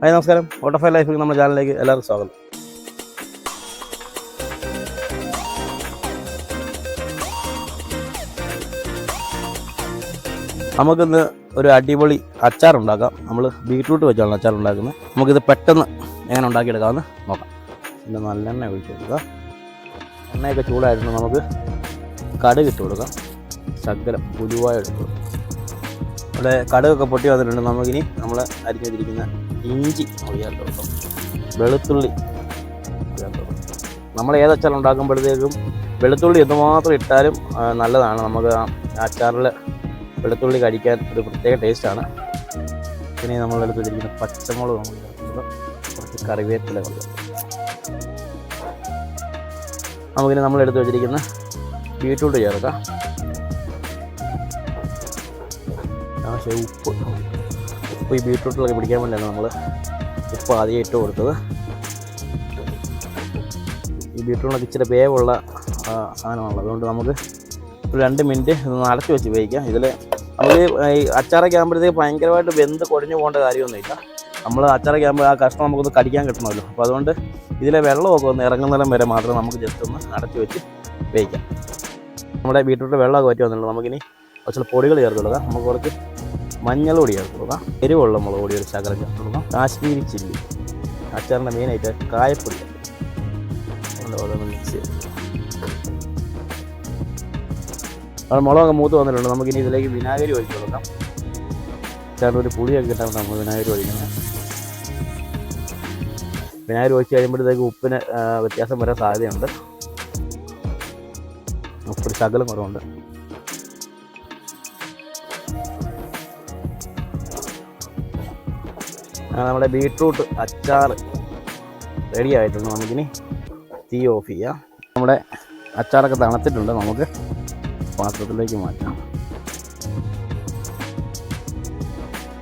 Hi നമസ്കാരം. ഓട്ടോഫൈ ലൈഫിൽ നമ്മുടെ ചാനലിലേക്ക് എല്ലാവർക്കും സ്വാഗതം. നമുക്കിന്ന് ഒരു അടിപൊളി അച്ചാറുണ്ടാക്കാം. നമ്മൾ ബീറ്റ്റൂട്ട് വെച്ചാണ് അച്ചാർ ഉണ്ടാക്കുന്നത്. നമുക്കിത് പെട്ടെന്ന് എങ്ങനെ ഉണ്ടാക്കിയെടുക്കാമെന്ന് നോക്കാം. പിന്നെ നല്ലെണ്ണ ഒഴിച്ച് കൊടുക്കുക. എണ്ണയൊക്കെ ചൂടായിരുന്നു. നമുക്ക് കടുക് ഇട്ട് കൊടുക്കാം. ശകലം ഉലുവായ എടുക്കുക. ഇവിടെ കടുകൊക്കെ പൊട്ടി വന്നിട്ടുണ്ട്. നമുക്കിനി നമ്മൾ അരിഞ്ഞു വെച്ചിരിക്കുന്ന ഇഞ്ചി ഒഴിയാൻ തുടങ്ങും. വെളുത്തുള്ളി ഒഴിയാൻ തുടങ്ങും. നമ്മൾ ഏത് അച്ചാർ ഉണ്ടാക്കുമ്പോഴത്തേക്കും വെളുത്തുള്ളി എന്തുമാത്രം ഇട്ടാലും നല്ലതാണ്. നമുക്ക് അച്ചാറിൽ വെളുത്തുള്ളി കഴിക്കാൻ ഒരു പ്രത്യേക ടേസ്റ്റാണ്. പിന്നെ നമ്മൾ എടുത്ത് വെച്ചിരിക്കുന്ന പച്ചമുളക് നമ്മൾ ചേർക്കുന്നത്, കുറച്ച് കറിവേപ്പില കൊണ്ട് നമുക്കിനി നമ്മൾ എടുത്ത് വെച്ചിരിക്കുന്ന ബീറ്റ്റൂട്ട് ചേർക്കാം. ആവശ്യം ഉപ്പ് ഈ ബീറ്റ്റൂട്ടിലൊക്കെ പിടിക്കാൻ വേണ്ടിയാണ് നമ്മൾ ഉപ്പ് ആദ്യം ഇട്ട് കൊടുത്തത്. ഈ ബീറ്റ്റൂട്ടിനൊക്കെ ഇച്ചിരി വേവുള്ള സാധനമാണല്ലോ, അതുകൊണ്ട് നമുക്ക് ഒരു 2 മിനിറ്റ് ഒന്ന് അടച്ച് വെച്ച് വേവിക്കാം. ഇതിൽ നമുക്ക് ഈ അച്ചാറൊക്കെ ആകുമ്പോഴത്തേക്ക് ഭയങ്കരമായിട്ട് വെന്ത് കുഴഞ്ഞു പോകേണ്ട കാര്യമൊന്നുമില്ല. നമ്മൾ അച്ചാറൊക്കെ ആകുമ്പോൾ ആ കഷ്ണം നമുക്കൊന്ന് കടിക്കാൻ കിട്ടണമല്ലോ. അപ്പോൾ അതുകൊണ്ട് ഇതിലെ വെള്ളമൊക്കെ ഒന്ന് ഇറങ്ങുന്നിടം വരെ മാത്രം നമുക്ക് ജസ്റ്റ് ഒന്ന് അടച്ച് വെച്ച് വേവിക്കാം. നമ്മുടെ ബീറ്റ്റൂട്ട് വെള്ളമൊക്കെ പറ്റി വന്നുള്ളൂ. നമുക്കിനി കുറച്ച് പൊടികൾ ചേർത്ത് കൊടുക്കാം. നമുക്ക് കുറച്ച് മഞ്ഞൾ പൊടി ചേർത്ത് കൊടുക്കാം. എരിവുള്ള മുളക് പൊടി ഒരു ശകലം ചേർത്ത് കൊടുക്കാം. കാശ്മീരി ചില്ലി, അച്ചാറിൻ്റെ മെയിനായിട്ട് കായപ്പൊടി ഓരോന്ന് മിക്സ് ചെയ്ത് അത് മുളകൊക്കെ മൂത്ത് വന്നിട്ടുണ്ട്. നമുക്കിനി ഇതിലേക്ക് വിനാഗിരി ഒഴിച്ച് കൊടുക്കാം. ചേട്ടൻ ഒരു പുളിയൊക്കെ കിട്ടാൻ നമ്മൾ വിനാഗിരി ഒഴിക്കുന്നത്. വിനാഗിരി ഒഴിച്ച് കഴിയുമ്പോഴത്തേക്ക് ഉപ്പിന് വ്യത്യാസം വരാൻ സാധ്യതയുണ്ട്. ഉപ്പൊരു ശകലം കുറവുണ്ട്. നമ്മുടെ ബീറ്റ്റൂട്ട് അച്ചാർ റെഡി ആയിട്ടുണ്ട്. നമുക്കിനി തീ ഓഫ് ചെയ്യാം. നമ്മുടെ അച്ചാറൊക്കെ തണുത്തിട്ടുണ്ട്. നമുക്ക് പാത്രത്തിലേക്ക് മാറ്റാം.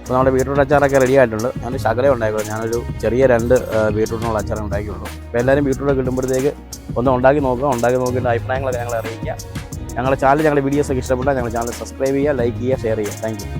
അപ്പോൾ നമ്മുടെ ബീറ്റ്റൂട്ട് അച്ചാറൊക്കെ റെഡി ആയിട്ടുണ്ട്. ഞാനൊരു ശകലം ഉണ്ടാക്കിയുള്ളൂ. ഞാനൊരു ചെറിയ 2 ബീറ്റ്റൂട്ടിനുള്ള അച്ചാർ ഉണ്ടാക്കിയുള്ളൂ. അപ്പോൾ എല്ലാവരും ബീറ്റ്റൂട്ടൊക്കെ കിട്ടുമ്പോഴത്തേക്ക് ഒന്ന് ഉണ്ടാക്കി നോക്കുക. ഉണ്ടാക്കി നോക്കിയിട്ട് അഭിപ്രായങ്ങളൊക്കെ ഞങ്ങളെ അറിയിക്കുക. ഞങ്ങളുടെ ചാനൽ, ഞങ്ങളുടെ വീഡിയോസൊക്കെ ഇഷ്ടപ്പെട്ടാൽ ഞങ്ങളുടെ ചാനൽ സബ്സ്ക്രൈബ് ചെയ്യുക, ലൈക്ക് ചെയ്യുക, ഷെയർ ചെയ്യുക. Thank you.